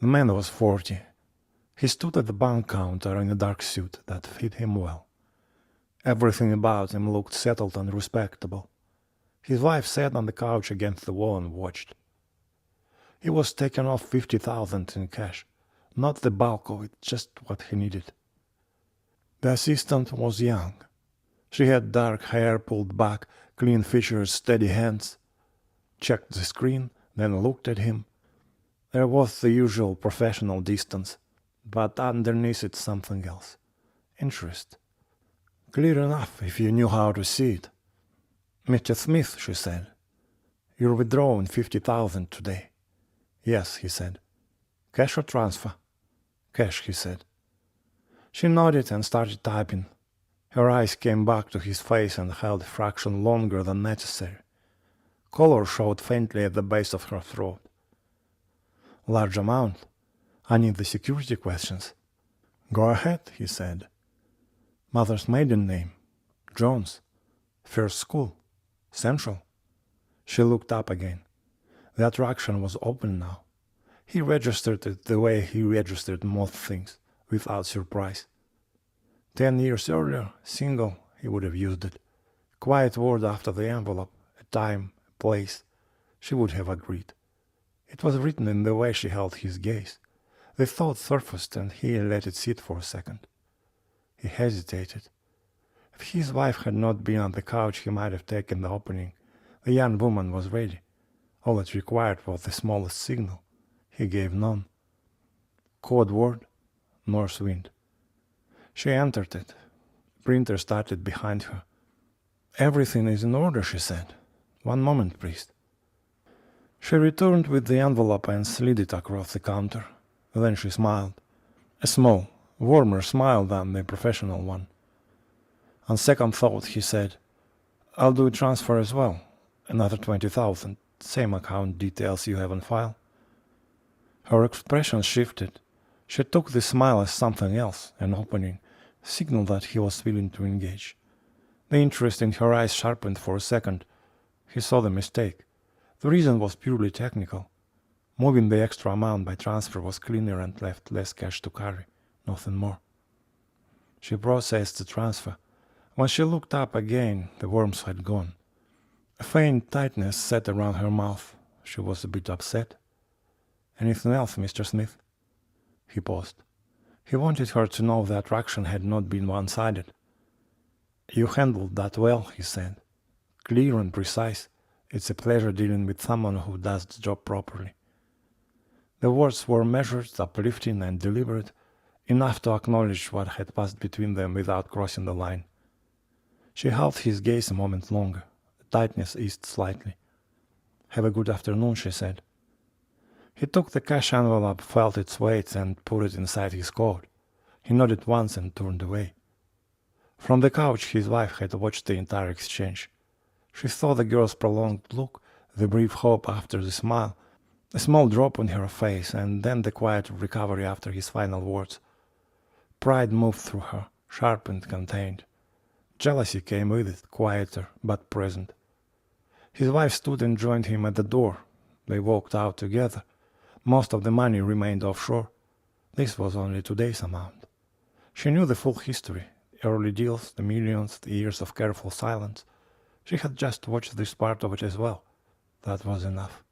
The man was 40. He stood at the bank counter in a dark suit that fit him well. Everything about him looked settled and respectable. His wife sat on the couch against the wall and watched. He was taking off 50,000 in cash, not the bulk of it, just what he needed. The assistant was young. She had dark hair pulled back, clean features, steady hands. Checked the screen, then looked at him. There was the usual professional distance, but underneath it something else. Interest. Clear enough if you knew how to see it. "Mr. Smith," she said, "you're withdrawing 50,000 today." "Yes," he said. "Cash or transfer?" "Cash," he said. She nodded and started typing. Her eyes came back to his face and held a fraction longer than necessary. Color showed faintly at the base of her throat. "Large amount. I need the security questions." "Go ahead," he said. "Mother's maiden name?" "Jones." "First school?" "Central." She looked up again. The attraction was open now. He registered it the way he registered most things, without surprise. 10 years earlier, single, he would have used it. Quiet word after the envelope, a time, a place. She would have agreed. It was written in the way she held his gaze. The thought surfaced and he let it sit for a second. He hesitated. If his wife had not been on the couch, he might have taken the opening. The young woman was ready. All it required was the smallest signal. He gave none. Code word, north wind. She entered it. Printer started behind her. "Everything is in order," she said. "One moment, please." She returned with the envelope and slid it across the counter. Then she smiled. A small, warmer smile than the professional one. On second thought, he said, "I'll do a transfer as well. Another 20,000. Same account details you have on file." Her expression shifted. She took the smile as something else, an opening, a signal that he was willing to engage. The interest in her eyes sharpened for a second. He saw the mistake. The reason was purely technical. Moving the extra amount by transfer was cleaner and left less cash to carry, nothing more. She processed the transfer. When she looked up again, the worms had gone. A faint tightness sat around her mouth. She was a bit upset. "Anything else, Mr. Smith?" He paused. He wanted her to know the attraction had not been one-sided. "You handled that well," he said. "Clear and precise. It's a pleasure dealing with someone who does the job properly." The words were measured, uplifting, and deliberate, enough to acknowledge what had passed between them without crossing the line. She held his gaze a moment longer. The tightness eased slightly. "Have a good afternoon," she said. He took the cash envelope, felt its weight, and put it inside his coat. He nodded once and turned away. From the couch, his wife had watched the entire exchange. She saw the girl's prolonged look, the brief hope after the smile, a small drop on her face, and then the quiet recovery after his final words. Pride moved through her, sharp and contained. Jealousy came with it, quieter but present. His wife stood and joined him at the door. They walked out together. Most of the money remained offshore. This was only today's amount. She knew the full history, the early deals, the millions, the years of careful silence. She had just watched this part of it as well. That was enough.